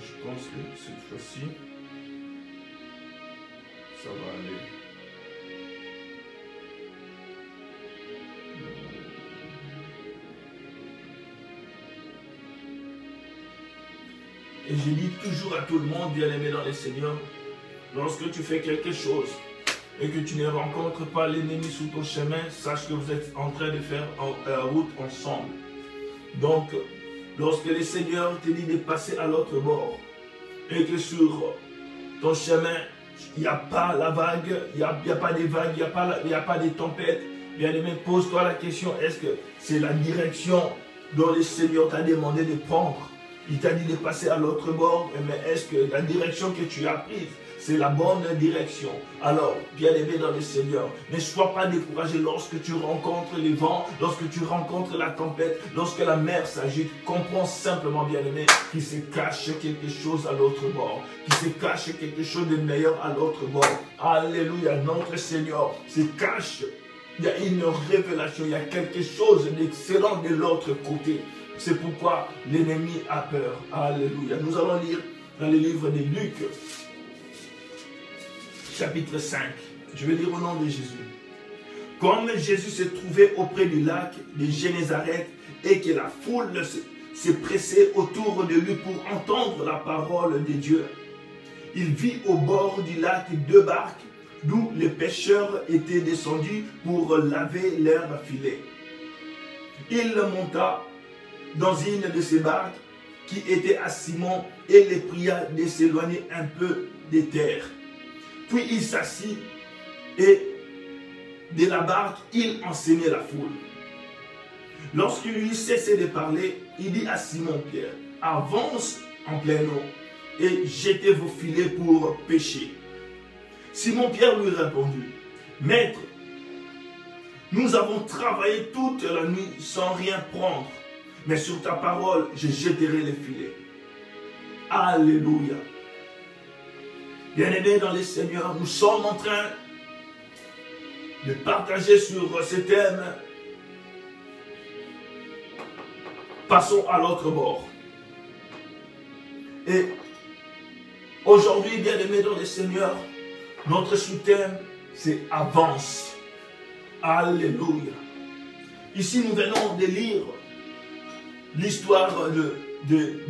Je pense que cette fois-ci, ça va aller. Et je dis toujours à tout le monde, bien-aimé dans le Seigneur, lorsque tu fais quelque chose et que tu ne rencontres pas l'ennemi sur ton chemin, sache que vous êtes en train de faire route ensemble. Donc, lorsque le Seigneur te dit de passer à l'autre bord et que sur ton chemin, il n'y a pas la vague, il n'y a pas de vagues, il n'y a pas de tempêtes, bien-aimé, pose-toi la question, est-ce que c'est la direction dont le Seigneur t'a demandé de prendre? Il t'a dit de passer à l'autre bord, mais est-ce que la direction que tu as prise, c'est la bonne direction? Alors, bien-aimé dans le Seigneur, ne sois pas découragé lorsque tu rencontres les vents, lorsque tu rencontres la tempête, lorsque la mer s'agite. Comprends simplement, bien-aimé, qu'il se cache quelque chose à l'autre bord, qu'il se cache quelque chose de meilleur à l'autre bord. Alléluia, notre Seigneur se cache. Il y a une révélation, il y a quelque chose d'excellent de l'autre côté. C'est pourquoi l'ennemi a peur. Alléluia. Nous allons lire dans le livre de Luc, chapitre 5. Je vais lire au nom de Jésus. Comme Jésus se trouvait auprès du lac de Génézareth et que la foule se pressait autour de lui pour entendre la parole de Dieu, il vit au bord du lac 2 barques d'où les pêcheurs étaient descendus pour laver leurs filets. Il monta dans une de ces barques qui était à Simon et les pria de s'éloigner un peu des terres. Puis il s'assit et de la barque, il enseignait la foule. Lorsqu'il lui cessait de parler, il dit à Simon-Pierre, « Avance en pleine eau et jetez vos filets pour pêcher. » Simon-Pierre lui répondit, « Maître, nous avons travaillé toute la nuit sans rien prendre. Mais sur ta parole, je jetterai les filets. » Alléluia. Bien-aimés dans le Seigneur, nous sommes en train de partager sur ce thème. Passons à l'autre bord. Et aujourd'hui, bien-aimés dans le Seigneur, notre sous-thème, c'est avance. Alléluia. Ici, nous venons de lire l'histoire de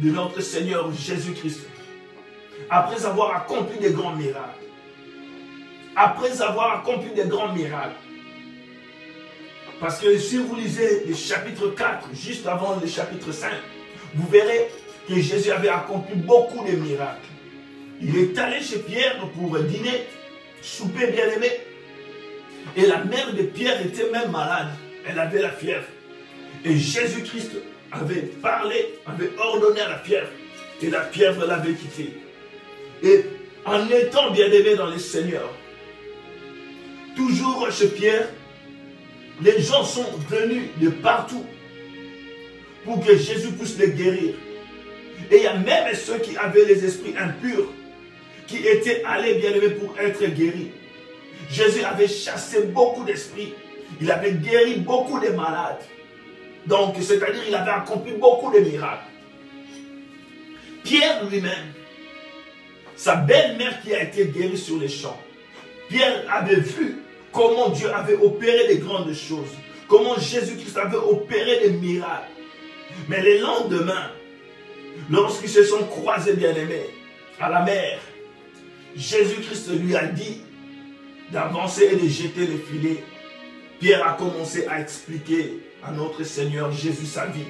notre Seigneur Jésus-Christ. Après avoir accompli des grands miracles. Après avoir accompli des grands miracles. Parce que si vous lisez le chapitre 4, juste avant le chapitre 5, vous verrez que Jésus avait accompli beaucoup de miracles. Il est allé chez Pierre pour dîner, souper bien-aimé. Et la mère de Pierre était même malade. Elle avait la fièvre. Et Jésus-Christ avait parlé, avait ordonné à la fièvre. Et la fièvre l'avait quitté. Et en étant bien-aimé dans le Seigneur, toujours chez Pierre, les gens sont venus de partout pour que Jésus puisse les guérir. Et il y a même ceux qui avaient les esprits impurs qui étaient allés bien-aimés pour être guéris. Jésus avait chassé beaucoup d'esprits. Il avait guéri beaucoup de malades. Donc, c'est-à-dire qu'il avait accompli beaucoup de miracles. Pierre lui-même, sa belle-mère qui a été guérie sur les champs, Pierre avait vu comment Dieu avait opéré de grandes choses, comment Jésus-Christ avait opéré des miracles. Mais le lendemain, lorsqu'ils se sont croisés bien-aimés à la mer, Jésus-Christ lui a dit d'avancer et de jeter les filets. Pierre a commencé à expliquer à notre Seigneur Jésus sa vie.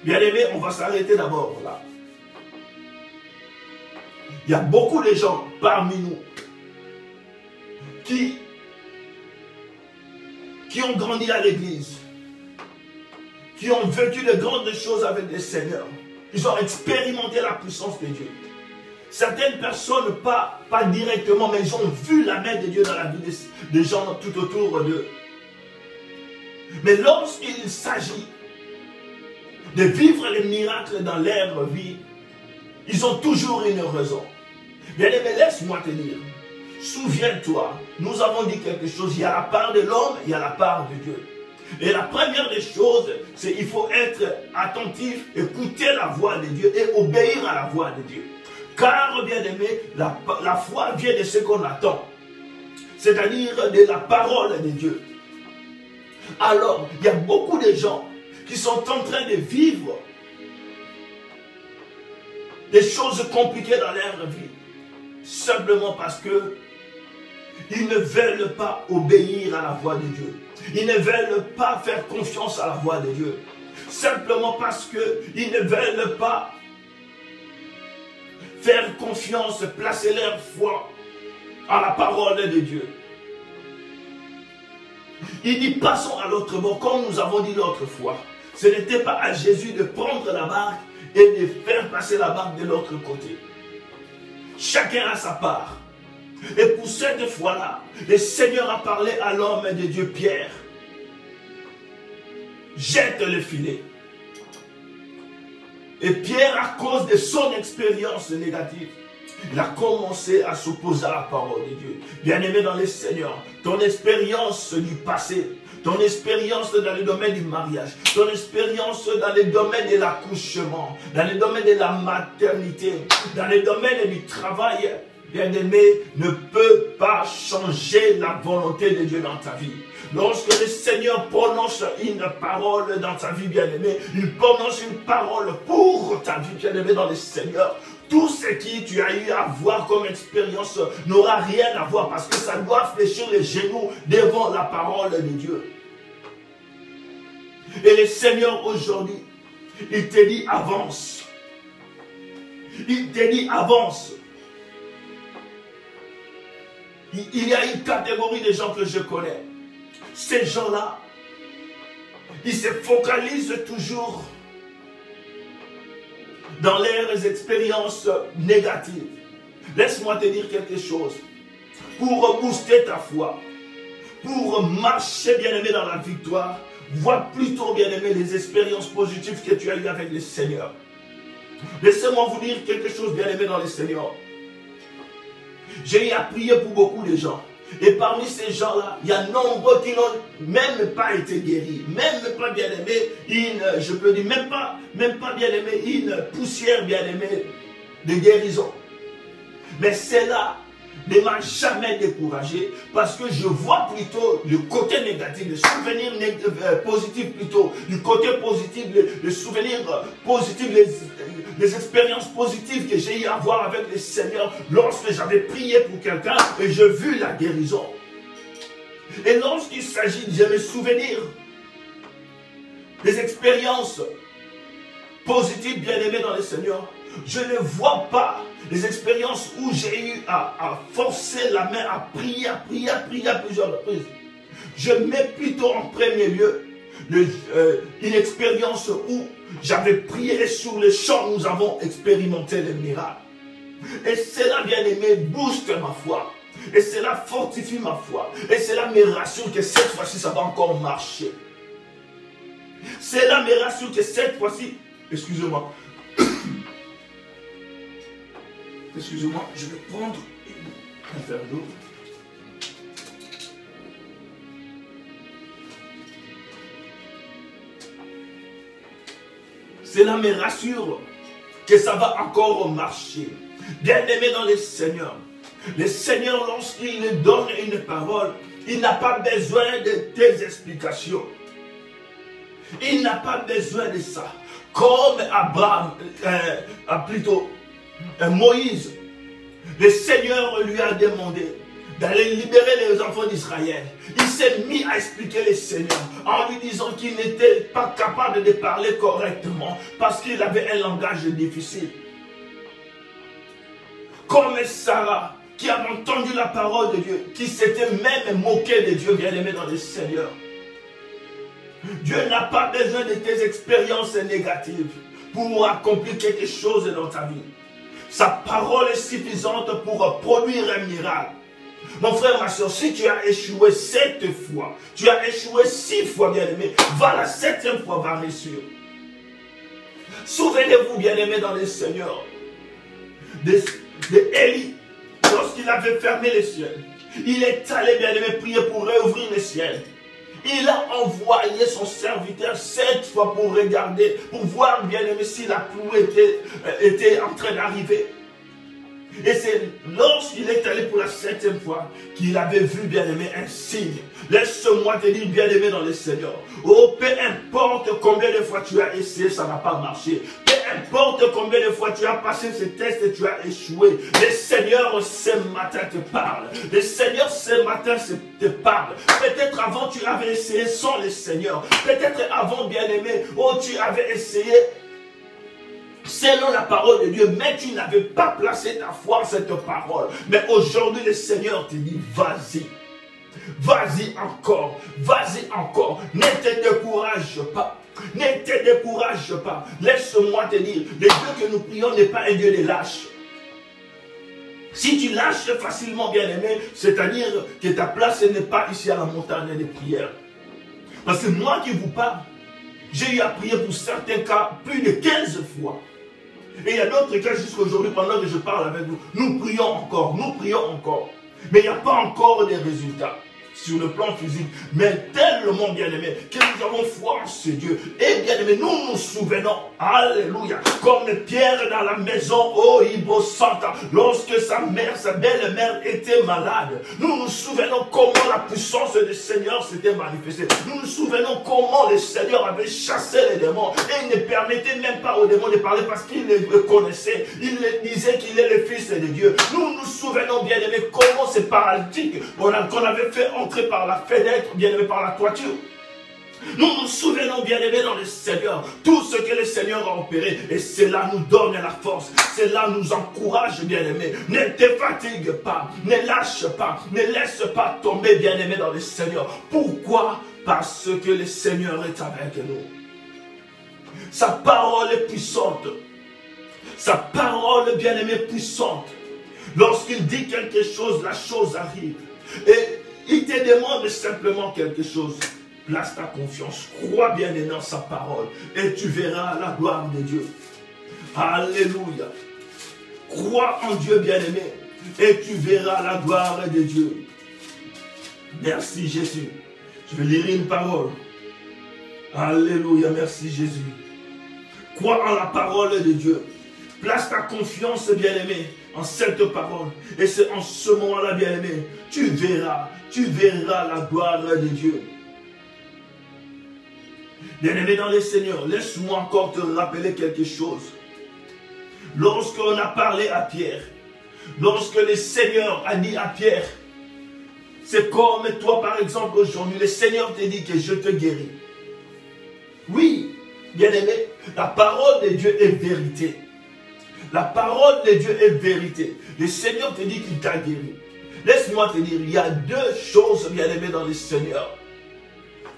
Bien-aimés, on va s'arrêter d'abord là. Il y a beaucoup de gens parmi nous qui ont grandi à l'église, qui ont vécu de grandes choses avec le Seigneur. Ils ont expérimenté la puissance de Dieu. Certaines personnes, pas directement, mais ils ont vu la main de Dieu dans la vie des gens tout autour d'eux. Mais lorsqu'il s'agit de vivre les miracles dans leur vie, ils ont toujours une raison. Bien-aimé, laisse-moi te dire, souviens-toi, nous avons dit quelque chose, il y a la part de l'homme, il y a la part de Dieu. Et la première des choses, c'est qu'il faut être attentif, écouter la voix de Dieu et obéir à la voix de Dieu. Car, bien aimé, la foi vient de ce qu'on attend, c'est-à-dire de la parole de Dieu. Alors, il y a beaucoup de gens qui sont en train de vivre des choses compliquées dans leur vie, simplement parce que ils ne veulent pas obéir à la voix de Dieu. Ils ne veulent pas faire confiance à la voix de Dieu. Simplement parce qu'ils ne veulent pas faire confiance, placer leur foi à la parole de Dieu. Il dit, passons à l'autre bord, comme nous avons dit l'autre fois. Ce n'était pas à Jésus de prendre la barque et de faire passer la barque de l'autre côté. Chacun a sa part. Et pour cette fois-là, le Seigneur a parlé à l'homme de Dieu, Pierre. Jette le filet. Et Pierre, à cause de son expérience négative, il a commencé à s'opposer à la parole de Dieu. Bien-aimé dans le Seigneur, ton expérience du passé, ton expérience dans le domaine du mariage, ton expérience dans le domaine de l'accouchement, dans le domaine de la maternité, dans le domaine du travail, bien-aimé, ne peut pas changer la volonté de Dieu dans ta vie. Lorsque le Seigneur prononce une parole dans ta vie, bien-aimé, il prononce une parole pour ta vie, bien-aimé dans le Seigneur. Tout ce que tu as eu à voir comme expérience n'aura rien à voir parce que ça doit fléchir les genoux devant la parole de Dieu. Et le Seigneur aujourd'hui, il te dit avance. Il te dit avance. Il y a une catégorie de gens que je connais. Ces gens-là, ils se focalisent toujours dans leurs expériences négatives. Laisse-moi te dire quelque chose. Pour booster ta foi, pour marcher bien-aimé dans la victoire, vois plutôt bien-aimé les expériences positives que tu as eues avec le Seigneur. Laissez-moi vous dire quelque chose bien-aimé dans le Seigneur. J'ai eu à prier pour beaucoup de gens. Et parmi ces gens-là, il y a nombreux qui n'ont même pas été guéris. Même pas bien aimé, je peux dire, même pas bien aimé, une poussière bien aimée de guérison. Mais cela ne m'a jamais découragé parce que je vois plutôt le côté négatif, le souvenir positif plutôt, du côté positif, le souvenir positif, les expériences positives que j'ai eu à voir avec le Seigneur lorsque j'avais prié pour quelqu'un et j'ai vu la guérison. Et lorsqu'il s'agit de me souvenir des expériences positives bien aimées dans le Seigneur, je ne vois pas les expériences où j'ai eu à forcer la main, à prier à plusieurs reprises. Je mets plutôt en premier lieu une expérience où j'avais prié sur le champ, nous avons expérimenté le miracle. Et cela, bien aimé, booste ma foi. Et cela fortifie ma foi. Et cela me rassure que cette fois-ci, ça va encore marcher. Cela me rassure que cette fois-ci, excusez-moi, excusez-moi, je vais prendre un verre d'eau. Cela me rassure que ça va encore marcher. Bien-aimé dans le Seigneur, lorsqu'il donne une parole, il n'a pas besoin de tes explications. Il n'a pas besoin de ça. Comme Moïse, le Seigneur lui a demandé d'aller libérer les enfants d'Israël. Il s'est mis à expliquer le Seigneur en lui disant qu'il n'était pas capable de parler correctement parce qu'il avait un langage difficile. Comme Sarah, qui a entendu la parole de Dieu, qui s'était même moqué de Dieu, bien-aimé dans le Seigneur. Dieu n'a pas besoin de tes expériences négatives pour accomplir quelque chose dans ta vie. Sa parole est suffisante pour produire un miracle. Mon frère, ma soeur, si tu as échoué 7 fois, tu as échoué 6 fois, bien-aimé, va la 7e fois, va réussir. Souvenez-vous, bien-aimé dans le Seigneur, de Élie, lorsqu'il avait fermé les cieux. Il est allé, bien-aimé, prier pour réouvrir les ciels. Il a envoyé son serviteur 7 fois pour regarder, pour voir, bien aimé, si la pluie était en train d'arriver. Et c'est lorsqu'il est allé pour la 7e fois qu'il avait vu, bien aimé, un signe. Laisse-moi te dire, bien aimé dans le Seigneur. Oh, peu importe combien de fois tu as essayé, ça n'a pas marché. Peu importe combien de fois tu as passé ce test et tu as échoué. Le Seigneur ce matin te parle. Le Seigneur ce matin te parle. Peut-être avant tu avais essayé sans le Seigneur. Peut-être avant, bien aimé, oh, tu avais essayé selon la parole de Dieu, mais tu n'avais pas placé ta foi en cette parole. Mais aujourd'hui, le Seigneur te dit, vas-y. Vas-y encore. Vas-y encore. Ne te décourage pas. Ne te décourage pas. Laisse-moi te dire, le Dieu que nous prions n'est pas un Dieu de lâche. Si tu lâches facilement, bien aimé, c'est-à-dire que ta place n'est pas ici à la montagne des prières. Parce que moi qui vous parle, j'ai eu à prier pour certains cas plus de 15 fois. Et il y a d'autres cas jusqu'à aujourd'hui, pendant que je parle avec vous, nous prions encore, mais il n'y a pas encore de résultats sur le plan physique, mais tellement bien aimé, que nous avons foi en ce Dieu. Et bien aimé, nous nous souvenons, alléluia, comme Pierre dans la maison, oh Ibo Santa, lorsque sa belle-mère était malade. Nous nous souvenons comment la puissance du Seigneur s'était manifestée. Nous nous souvenons comment le Seigneur avait chassé les démons. Et il ne permettait même pas aux démons de parler parce qu'il les connaissait. Il disait qu'il est le Fils de Dieu. Nous nous souvenons, bien aimé, comment ces paralytiques qu'on avait fait entrer par la fenêtre, bien aimé, par la toiture. Nous nous souvenons, bien aimé, dans le Seigneur, tout ce que le Seigneur a opéré, et cela nous donne la force, cela nous encourage, bien aimé. Ne te fatigue pas, ne lâche pas, ne laisse pas tomber, bien aimé, dans le Seigneur. Pourquoi? Parce que le Seigneur est avec nous. Sa parole est puissante. Sa parole, bien aimé, puissante. Lorsqu'il dit quelque chose, la chose arrive. Et il te demande simplement quelque chose. Place ta confiance, crois bien dans sa parole et tu verras la gloire de Dieu. Alléluia. Crois en Dieu, bien-aimé, et tu verras la gloire de Dieu. Merci Jésus. Je vais lire une parole. Alléluia, merci Jésus. Crois en la parole de Dieu. Place ta confiance, bien-aimé, en cette parole. Et c'est en ce moment-là, bien-aimé, tu verras la gloire de Dieu. Bien-aimé dans le Seigneur, laisse-moi encore te rappeler quelque chose. Lorsqu'on a parlé à Pierre, lorsque le Seigneur a dit à Pierre, c'est comme toi par exemple aujourd'hui, le Seigneur te dit que je te guéris. Oui, bien-aimé, la parole de Dieu est vérité. La parole de Dieu est vérité. Le Seigneur te dit qu'il t'a guéri. Laisse-moi te dire, il y a deux choses, bien-aimé, dans le Seigneur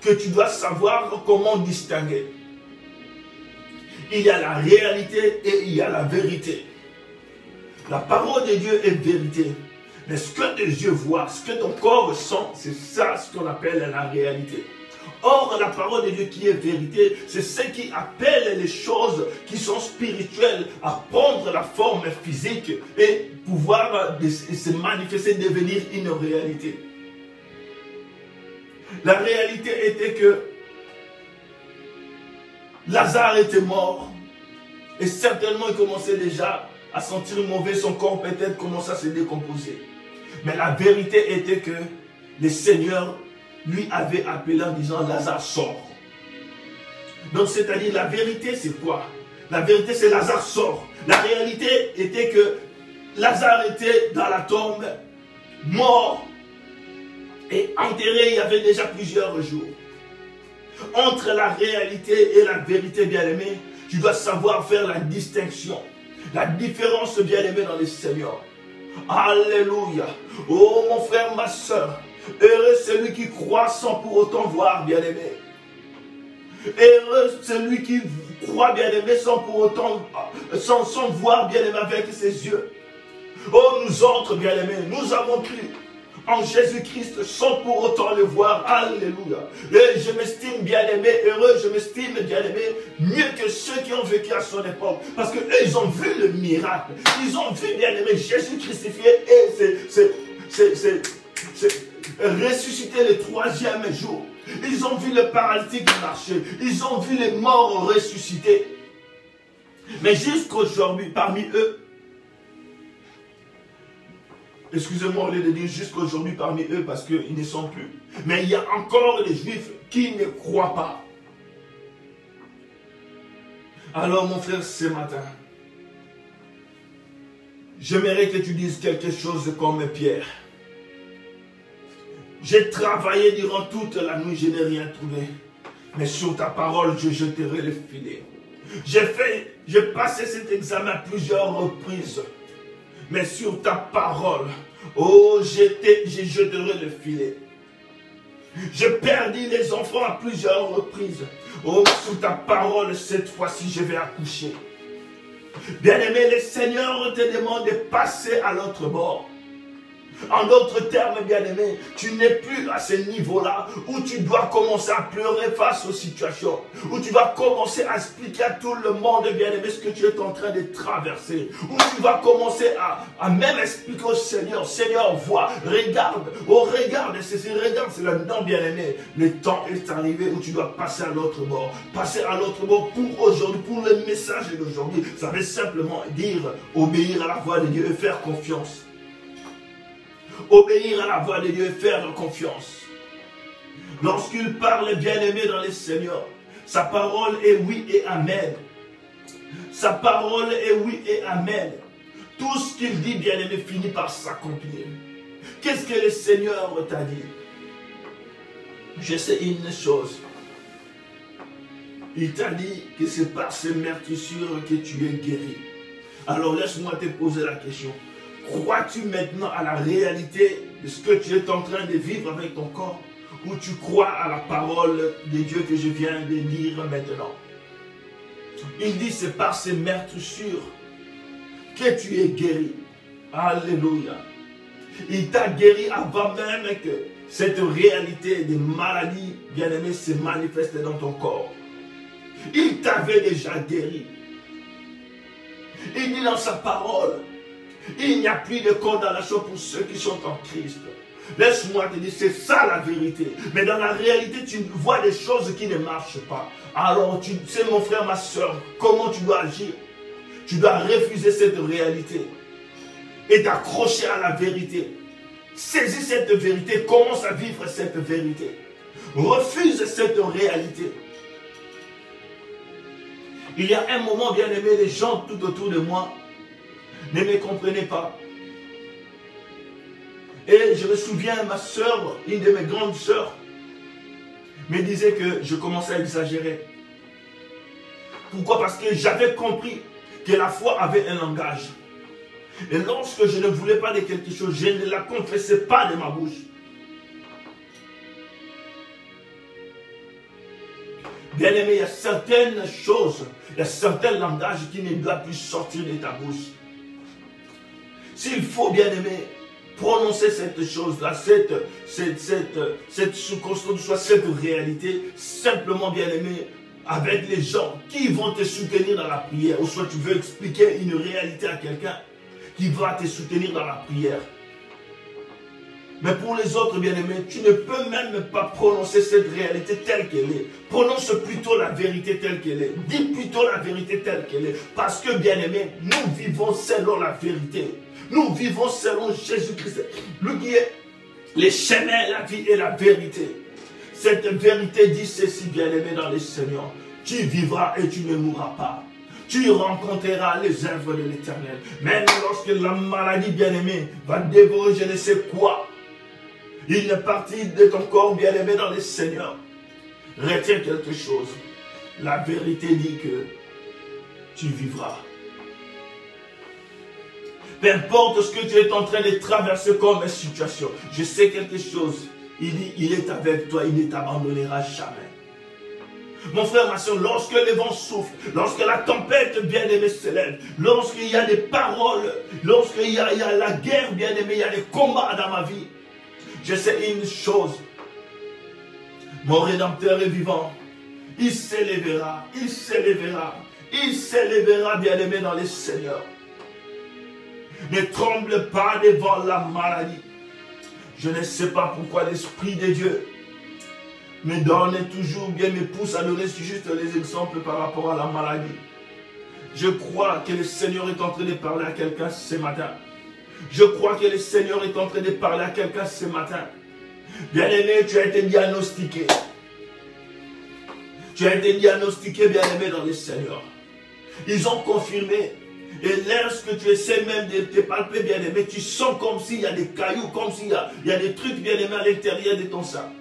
que tu dois savoir comment distinguer. Il y a la réalité et il y a la vérité. La parole de Dieu est vérité. Mais ce que tes yeux voient, ce que ton corps ressent, c'est ça ce qu'on appelle la réalité. Or, la parole de Dieu qui est vérité, c'est ce qui appelle les choses qui sont spirituelles à prendre la forme physique et pouvoir se manifester, devenir une réalité. La réalité était que Lazare était mort et certainement il commençait déjà à sentir mauvais, son corps peut-être commençait à se décomposer. Mais la vérité était que le Seigneur lui avait appelé en disant Lazare sort. Donc c'est-à-dire la vérité c'est quoi? La vérité c'est Lazare sort. La réalité était que Lazare était dans la tombe, mort et enterré il y avait déjà plusieurs jours. Entre la réalité et la vérité, bien-aimé, tu dois savoir faire la distinction. La différence, bien-aimé, dans le Seigneur. Alléluia. Oh mon frère, ma soeur, heureux celui qui croit sans pour autant voir, bien-aimé. Heureux celui qui croit, bien-aimé, sans pour autant, sans voir, bien-aimé, avec ses yeux. Oh, nous autres, bien-aimés, nous avons cru en Jésus-Christ sans pour autant le voir. Alléluia. Et je m'estime bien-aimé, heureux, je m'estime bien-aimé, mieux que ceux qui ont vécu à son époque. Parce qu'eux, ils ont vu le miracle. Ils ont vu bien-aimé Jésus crucifié. Et ressuscité le 3e jour. Ils ont vu le paralytique marcher. Ils ont vu les morts ressusciter. Mais jusqu'aujourd'hui, parmi eux, excusez-moi au lieu de dire jusqu'aujourd'hui parmi eux parce qu'ils ne sont plus. Mais il y a encore des Juifs qui ne croient pas. Alors mon frère, ce matin, j'aimerais que tu dises quelque chose comme Pierre. J'ai travaillé durant toute la nuit, je n'ai rien trouvé. Mais sur ta parole, je jeterai le filet. J'ai passé cet examen à plusieurs reprises. Mais sur ta parole, oh, je jeterai le filet. J'ai perdu les enfants à plusieurs reprises. Oh, sous ta parole, cette fois-ci, je vais accoucher. Bien-aimé, le Seigneur te demande de passer à l'autre bord. En d'autres termes, bien-aimé, tu n'es plus à ce niveau-là où tu dois commencer à pleurer face aux situations, où tu vas commencer à expliquer à tout le monde, bien-aimé, ce que tu es en train de traverser, où tu vas commencer à même expliquer au Seigneur, Seigneur, vois, regarde, oh regarde, regarde, c'est le temps, bien-aimé. Le temps est arrivé où tu dois passer à l'autre bord. Passer à l'autre bord pour aujourd'hui, pour le message d'aujourd'hui, ça veut simplement dire obéir à la voix de Dieu et faire confiance. Obéir à la voix de Dieu et faire confiance. Lorsqu'il parle bien-aimé dans les Seigneurs, sa parole est oui et amen. Sa parole est oui et amen. Tout ce qu'il dit, bien-aimé, finit par s'accomplir. Qu'est-ce que le Seigneur t'a dit? Je sais une chose. Il t'a dit que c'est par ces meurtrissures que tu es guéri. Alors laisse-moi te poser la question. Crois-tu maintenant à la réalité de ce que tu es en train de vivre avec ton corps, ou tu crois à la parole de Dieu que je viens de lire maintenant? Il dit c'est par ces meurtrissures que tu es guéri. Alléluia. Il t'a guéri avant même que cette réalité de maladie, bien-aimé, se manifeste dans ton corps. Il t'avait déjà guéri. Il dit dans sa parole, il n'y a plus de condamnation pour ceux qui sont en Christ. Laisse-moi te dire, c'est ça la vérité. Mais dans la réalité, tu vois des choses qui ne marchent pas. Alors, tu sais, mon frère, ma soeur, comment tu dois agir? Tu dois refuser cette réalité et t'accrocher à la vérité. Saisis cette vérité, commence à vivre cette vérité. Refuse cette réalité. Il y a un moment, bien aimé, les gens tout autour de moi ne me comprenaient pas. Et je me souviens, ma soeur, une de mes grandes sœurs, me disait que je commençais à exagérer. Pourquoi? Parce que j'avais compris que la foi avait un langage. Et lorsque je ne voulais pas de quelque chose, je ne la confessais pas de ma bouche. Bien aimé, il y a certaines choses, il y a certains langages qui ne doivent plus sortir de ta bouche. S'il faut, bien aimé, prononcer cette chose-là, cette circonstance, soit cette réalité, simplement, bien aimé, avec les gens qui vont te soutenir dans la prière, ou soit tu veux expliquer une réalité à quelqu'un qui va te soutenir dans la prière. Mais pour les autres, bien-aimés, tu ne peux même pas prononcer cette réalité telle qu'elle est. Prononce plutôt la vérité telle qu'elle est. Dis plutôt la vérité telle qu'elle est. Parce que, bien-aimés, nous vivons selon la vérité. Nous vivons selon Jésus-Christ. Lui qui est le chemin, la vie et la vérité. Cette vérité dit ceci, bien-aimé, dans le Seigneur. Tu vivras et tu ne mourras pas. Tu rencontreras les œuvres de l'Éternel. Même lorsque la maladie, bien-aimée, va dévorer je ne sais quoi. Une partie de ton corps, bien-aimé, dans le Seigneur. Retiens quelque chose. La vérité dit que tu vivras. Peu importe ce que tu es en train de traverser comme situation. Je sais quelque chose. Il dit, il est avec toi, il ne t'abandonnera jamais. Mon frère, ma soeur, lorsque le vent souffle, lorsque la tempête, bien-aimée, se lève, lorsqu'il y a des paroles, lorsqu'il y a la guerre, bien-aimée, il y a des combats dans ma vie, je sais une chose. Mon Rédempteur est vivant. Il s'élèvera, il s'élèvera, il s'élèvera, bien-aimé, dans les Seigneurs. Ne tremble pas devant la maladie. Je ne sais pas pourquoi l'Esprit de Dieu me donne toujours, bien me pousse à donner juste les exemples par rapport à la maladie. Je crois que le Seigneur est en train de parler à quelqu'un ce matin. Je crois que le Seigneur est en train de parler à quelqu'un ce matin. Bien-aimé, tu as été diagnostiqué. Tu as été diagnostiqué, bien-aimé, dans le Seigneur. Ils ont confirmé. Et lorsque tu essaies même de te palper, bien-aimé, tu sens comme s'il y a des cailloux, comme s'il y a des trucs, bien-aimé, à l'intérieur de ton sang.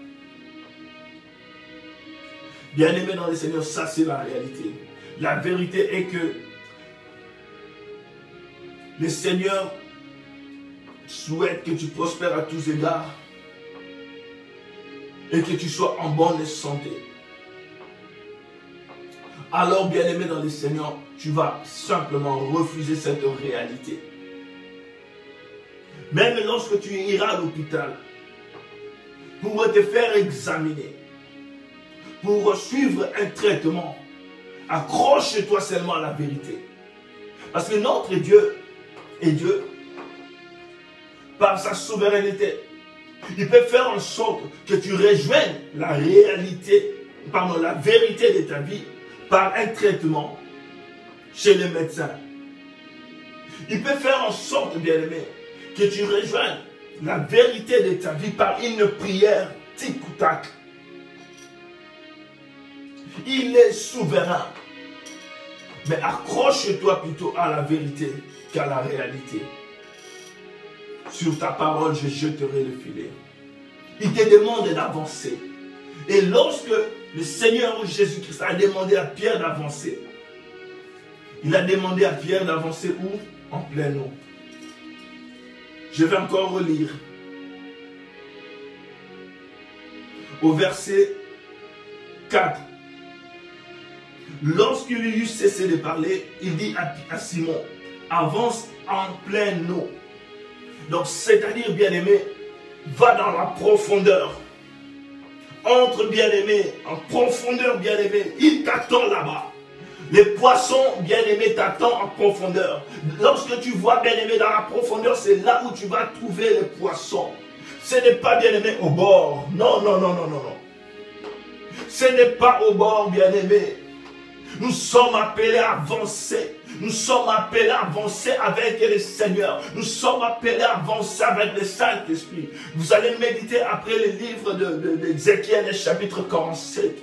Bien-aimé dans le Seigneur, ça c'est la réalité. La vérité est que le Seigneur souhaite que tu prospères à tous égards et que tu sois en bonne santé. Alors, bien-aimé dans le Seigneur, tu vas simplement refuser cette réalité. Même lorsque tu iras à l'hôpital pour te faire examiner, pour suivre un traitement, accroche-toi seulement à la vérité. Parce que notre Dieu est Dieu par sa souveraineté. Il peut faire en sorte que tu rejoignes la réalité, pardon, la vérité de ta vie par un traitement chez le médecin. Il peut faire en sorte, bien-aimé, que tu rejoignes la vérité de ta vie par une prière tic-tac. Il est souverain. Mais accroche-toi plutôt à la vérité qu'à la réalité. Sur ta parole, je jeterai le filet. Il te demande d'avancer. Et lorsque le Seigneur Jésus-Christ a demandé à Pierre d'avancer, il a demandé à Pierre d'avancer où? En pleine eau. Je vais encore relire. Au verset 4. Lorsqu'il eut cessé de parler, il dit à Simon, avance en pleine eau. Donc, c'est-à-dire, bien-aimé, va dans la profondeur. Entre, bien-aimé, en profondeur, bien-aimé. Il t'attend là-bas. Les poissons, bien-aimés, t'attendent en profondeur. Lorsque tu vois, bien-aimé, dans la profondeur, c'est là où tu vas trouver les poissons. Ce n'est pas, bien-aimé, au bord. Non, non, non, non, non, non. Ce n'est pas au bord, bien-aimé. Nous sommes appelés à avancer. Nous sommes appelés à avancer avec le Seigneur. Nous sommes appelés à avancer avec le Saint-Esprit. Vous allez méditer après le livre d'Ézéchiel, chapitre 47.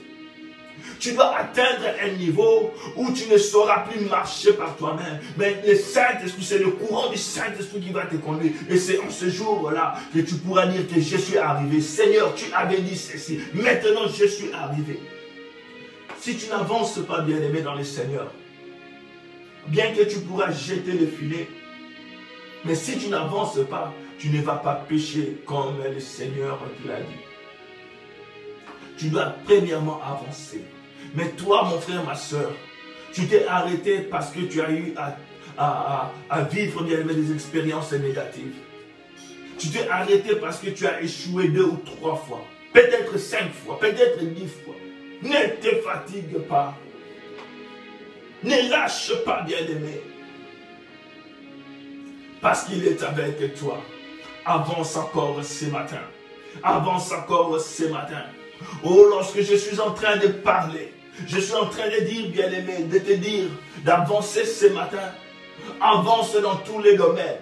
Tu dois atteindre un niveau où tu ne sauras plus marcher par toi-même. Mais le Saint-Esprit, c'est le courant du Saint-Esprit qui va te conduire. Et c'est en ce jour-là que tu pourras dire que je suis arrivé. Seigneur, tu avais dit ceci. Maintenant, je suis arrivé. Si tu n'avances pas, bien-aimé, dans le Seigneur, bien que tu pourras jeter le filet, mais si tu n'avances pas, tu ne vas pas pécher comme le Seigneur te l'a dit. Tu dois premièrement avancer. Mais toi, mon frère, ma soeur, tu t'es arrêté parce que tu as eu à vivre, bien-aimé, des expériences négatives. Tu t'es arrêté parce que tu as échoué 2 ou 3 fois, peut-être 5 fois, peut-être 10 fois. Ne te fatigue pas. Ne lâche pas, bien-aimé. Parce qu'il est avec toi. Avance encore ce matin. Avance encore ce matin. Oh, lorsque je suis en train de parler, je suis en train de dire, bien-aimé, de te dire, d'avancer ce matin. Avance dans tous les domaines.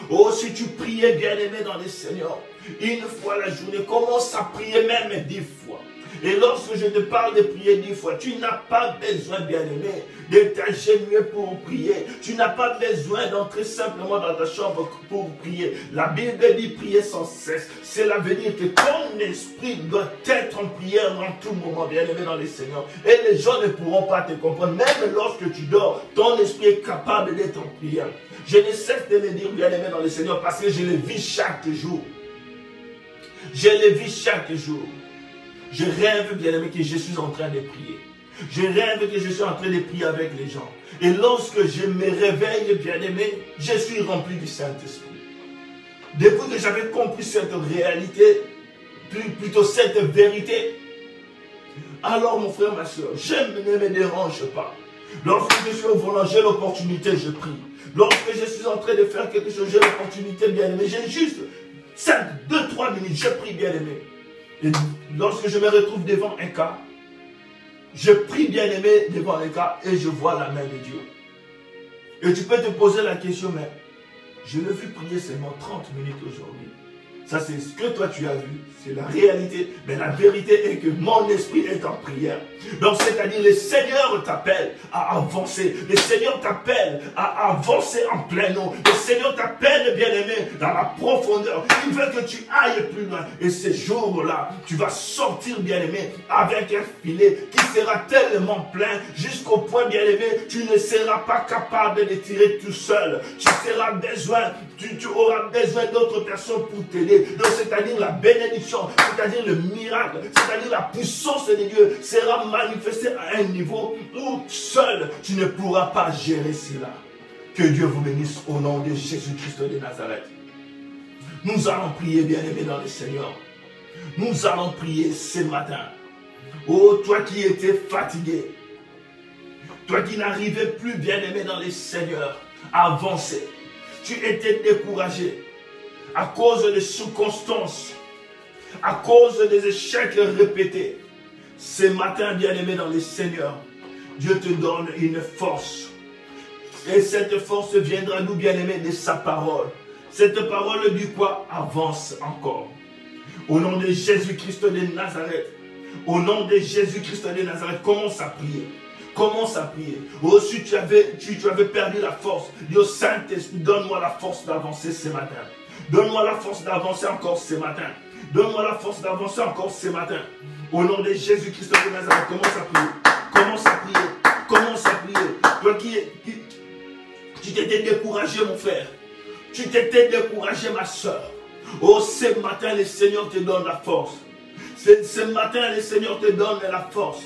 Oh, si tu priais, bien-aimé, dans le Seigneur, une fois la journée, commence à prier même 10 fois. Et lorsque je te parle de prier 10 fois, tu n'as pas besoin, bien-aimé, de t'agenouiller pour prier. Tu n'as pas besoin d'entrer simplement dans ta chambre pour prier. La Bible dit prier sans cesse. Cela veut dire que ton esprit doit être en prière en tout moment, bien-aimé dans le Seigneur. Et les gens ne pourront pas te comprendre. Même lorsque tu dors, ton esprit est capable d'être en prière. Je ne cesse de le dire, bien-aimé dans le Seigneur, parce que je le vis chaque jour. Je le vis chaque jour. Je rêve, bien-aimé, que je suis en train de prier. Je rêve que je suis en train de prier avec les gens. Et lorsque je me réveille, bien-aimé, je suis rempli du Saint-Esprit. Depuis que j'avais compris cette réalité, plutôt cette vérité, alors mon frère, ma soeur, je ne me dérange pas. Lorsque je suis au volant, j'ai l'opportunité, je prie. Lorsque je suis en train de faire quelque chose, j'ai l'opportunité, bien-aimé, j'ai juste 5, 2, 3 minutes, je prie, bien-aimé. Et lorsque je me retrouve devant un cas, je prie, bien-aimé, devant un cas et je vois la main de Dieu. Et tu peux te poser la question, mais je l'ai vu prier seulement 30 minutes aujourd'hui. Ça, c'est ce que toi tu as vu. C'est la réalité. Mais la vérité est que mon esprit est en prière. Donc, c'est-à-dire, le Seigneur t'appelle à avancer. Le Seigneur t'appelle à avancer en plein eau. Le Seigneur t'appelle, bien-aimé, dans la profondeur. Il veut que tu ailles plus loin. Et ces jours-là, tu vas sortir, bien-aimé, avec un filet qui sera tellement plein jusqu'au point, bien-aimé, tu ne seras pas capable de tirer tout seul. Tu auras besoin d'autres personnes pour t'aider. Donc, c'est-à-dire la bénédiction, c'est-à-dire le miracle, c'est-à-dire la puissance de Dieu sera manifestée à un niveau où seul tu ne pourras pas gérer cela. Que Dieu vous bénisse au nom de Jésus-Christ de Nazareth. Nous allons prier, bien-aimés dans le Seigneur. Nous allons prier ce matin. Oh, toi qui étais fatigué, toi qui n'arrivais plus, bien-aimé dans le Seigneur, à avancer. Tu étais découragé à cause des circonstances, à cause des échecs répétés. Ce matin, bien-aimé dans le Seigneur, Dieu te donne une force. Et cette force viendra nous, bien-aimé, de sa parole. Cette parole dit quoi? Avance encore. Au nom de Jésus-Christ de Nazareth, au nom de Jésus-Christ de Nazareth, commence à prier. Commence à prier. Oh, si tu avais perdu la force, dis au Saint-Esprit, donne-moi la force d'avancer ce matin. Donne-moi la force d'avancer encore ce matin. Donne-moi la force d'avancer encore ce matin. Au nom de Jésus-Christ de Nazareth, commence à prier. Commence à prier. Commence à prier. Toi tu t'étais découragé, mon frère. Tu t'étais découragé, ma soeur. Oh, ce matin, le Seigneur te donne la force. Ce matin, le Seigneur te donne la force.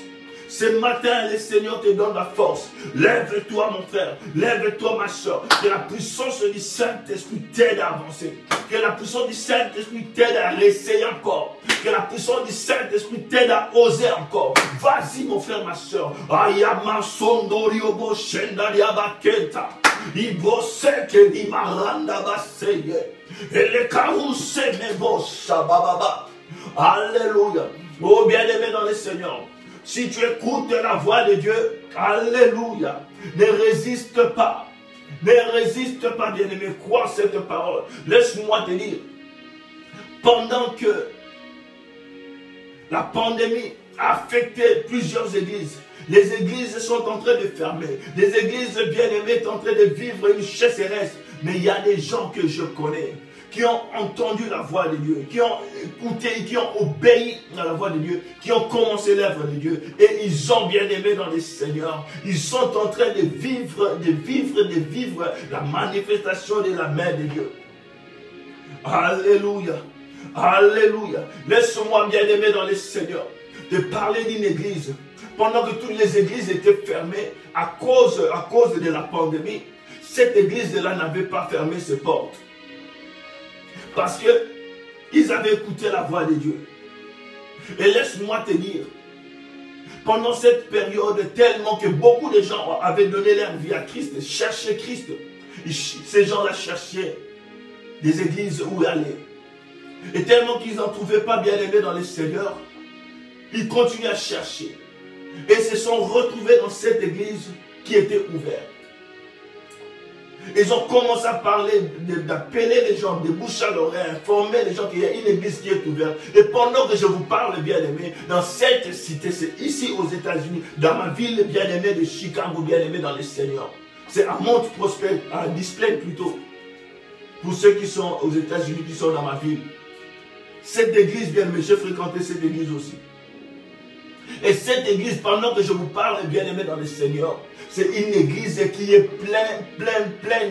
Ce matin, le Seigneur te donne la force. Lève-toi, mon frère. Lève-toi, ma soeur. Que la puissance du Saint-Esprit t'aide à avancer. Que la puissance du Saint-Esprit t'aide à réessayer encore. Que la puissance du Saint-Esprit t'aide à oser encore. Vas-y, mon frère, ma soeur. Ayama sondoriobo shendariabakenta. Iboseke di maranda baseye. Et les carousses nebo shabababa. Alléluia. Oh, bien-aimé dans le Seigneur. Si tu écoutes la voix de Dieu, alléluia, ne résiste pas. Ne résiste pas, bien-aimé, crois cette parole. Laisse-moi te dire, pendant que la pandémie a affecté plusieurs églises, les églises sont en train de fermer. Les églises bien-aimées sont en train de vivre une chasseresse. Mais il y a des gens que je connais qui ont entendu la voix de Dieu, qui ont écouté, qui ont obéi à la voix de Dieu, qui ont commencé l'œuvre de Dieu, et ils ont bien aimé dans le Seigneur. Ils sont en train de vivre la manifestation de la main de Dieu. Alléluia, alléluia. Laisse-moi bien aimé dans le Seigneur te parler d'une église. Pendant que toutes les églises étaient fermées à cause de la pandémie, cette église-là n'avait pas fermé ses portes. Parce qu'ils avaient écouté la voix de Dieu. Et laisse-moi te dire, pendant cette période, tellement que beaucoup de gens avaient donné leur vie à Christ, cherchaient Christ. Ces gens-là cherchaient des églises où aller. Et tellement qu'ils n'en trouvaient pas bien aimés dans le Seigneur, ils continuaient à chercher. Et se sont retrouvés dans cette église qui était ouverte. Ils ont commencé à parler, d'appeler les gens, de bouche à l'oreille, informer les gens qu'il y a une église qui est ouverte. Et pendant que je vous parle, bien-aimé, dans cette cité, c'est ici aux États-Unis, dans ma ville bien-aimée de Chicago, bien-aimé dans le Seigneur. C'est à Mount Prospect, à Display plutôt. Pour ceux qui sont aux États-Unis, qui sont dans ma ville. Cette église, bien-aimé, j'ai fréquenté cette église aussi. Et cette église, pendant que je vous parle, bien-aimé dans le Seigneur, c'est une église qui est pleine,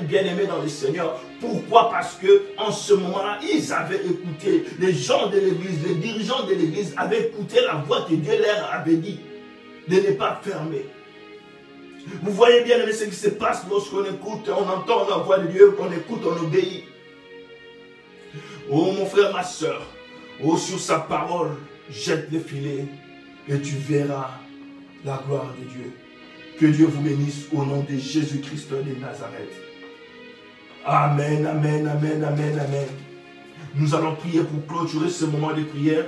bien-aimé dans le Seigneur. Pourquoi? Parce que en ce moment-là, ils avaient écouté, les gens de l'église, les dirigeants de l'église avaient écouté la voix que Dieu leur avait dit de ne pas fermer. Vous voyez bien, ce qui se passe lorsqu'on écoute, on entend la voix de Dieu, on écoute, on obéit. Oh mon frère, ma soeur, oh sur sa parole, jette le filet et tu verras la gloire de Dieu. Que Dieu vous bénisse au nom de Jésus-Christ de Nazareth. Amen, amen, amen, amen, amen. Nous allons prier pour clôturer ce moment de prière.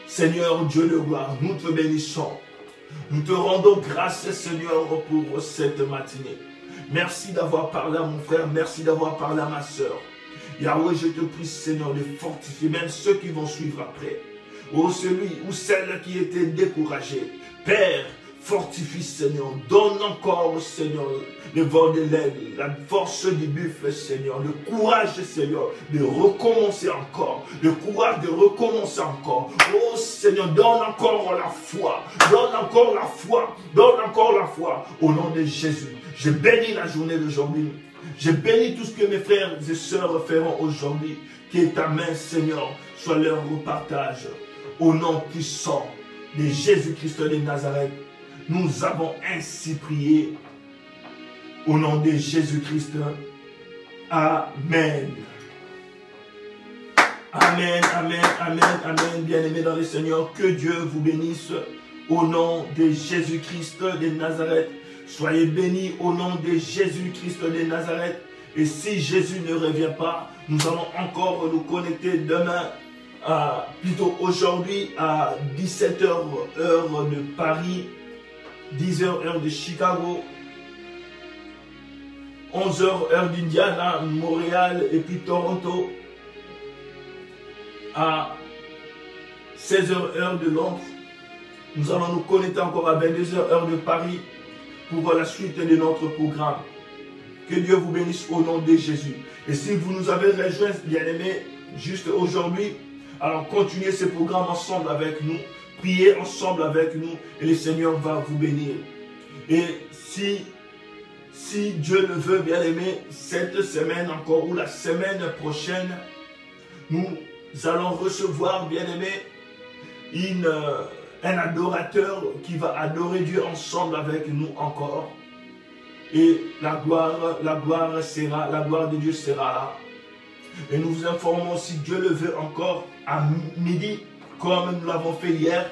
Seigneur Dieu de gloire, nous te bénissons. Nous te rendons grâce, Seigneur, pour cette matinée. Merci d'avoir parlé à mon frère, merci d'avoir parlé à ma soeur. Yahweh, je te prie, Seigneur, de fortifier même ceux qui vont suivre après. Oh, celui ou celle qui était découragé. Père, fortifie, Seigneur. Donne encore, Seigneur, le vol de l'aigle, la force du buffle, Seigneur. Le courage, Seigneur, de recommencer encore. Le courage de recommencer encore. Oh, Seigneur, donne encore la foi. Donne encore la foi. Donne encore la foi. Au nom de Jésus, je bénis la journée d'aujourd'hui. Je bénis tout ce que mes frères et sœurs feront aujourd'hui. Que ta main, Seigneur, soit leur repartage. Au nom puissant de Jésus-Christ de Nazareth, nous avons ainsi prié. Au nom de Jésus-Christ. Amen. Amen, amen, amen, amen. Bien-aimés dans le Seigneur, que Dieu vous bénisse. Au nom de Jésus-Christ de Nazareth. Soyez bénis au nom de Jésus-Christ de Nazareth. Et si Jésus ne revient pas, nous allons encore nous connecter demain, plutôt aujourd'hui à 17h heure de Paris, 10h heure de Chicago, 11h heure d'Indiana, Montréal et puis Toronto, à 16h heure de Londres. Nous allons nous connecter encore à 22h heure de Paris pour la suite de notre programme. Que Dieu vous bénisse au nom de Jésus. Et si vous nous avez rejoints, bien-aimés, juste aujourd'hui, alors continuez ce programme ensemble avec nous. Priez ensemble avec nous et le Seigneur va vous bénir. Et si Dieu le veut, bien-aimés, cette semaine encore ou la semaine prochaine, nous allons recevoir, bien-aimés, un adorateur qui va adorer Dieu ensemble avec nous encore. Et la gloire de Dieu sera là. Et nous vous informons aussi, Dieu le veut encore, à midi, comme nous l'avons fait hier.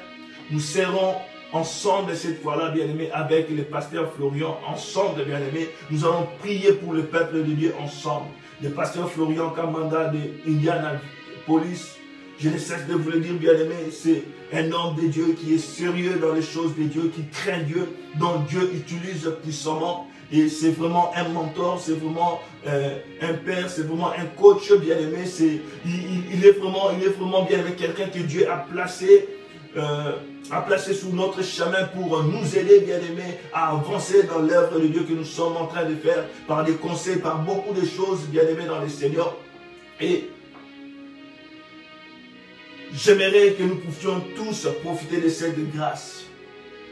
Nous serons ensemble cette fois-là, bien-aimés, avec le pasteur Florian, ensemble, bien-aimés. Nous allons prier pour le peuple de Dieu ensemble. Le pasteur Florian Kamanda de Indianapolis, je ne cesse de vous le dire, bien-aimés, c'est un homme de Dieu qui est sérieux dans les choses de Dieu, qui craint Dieu, dont Dieu utilise puissamment. Et c'est vraiment un mentor, c'est vraiment un père, c'est vraiment un coach bien-aimé. Il est vraiment bien-aimé, quelqu'un que Dieu a placé sur notre chemin pour nous aider, bien-aimés, à avancer dans l'œuvre de Dieu que nous sommes en train de faire, par des conseils, par beaucoup de choses, bien-aimés, dans le Seigneur. Et j'aimerais que nous puissions tous profiter de cette grâce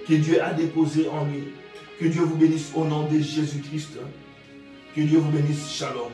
que Dieu a déposée en lui. Que Dieu vous bénisse au nom de Jésus-Christ. Que Dieu vous bénisse. Shalom.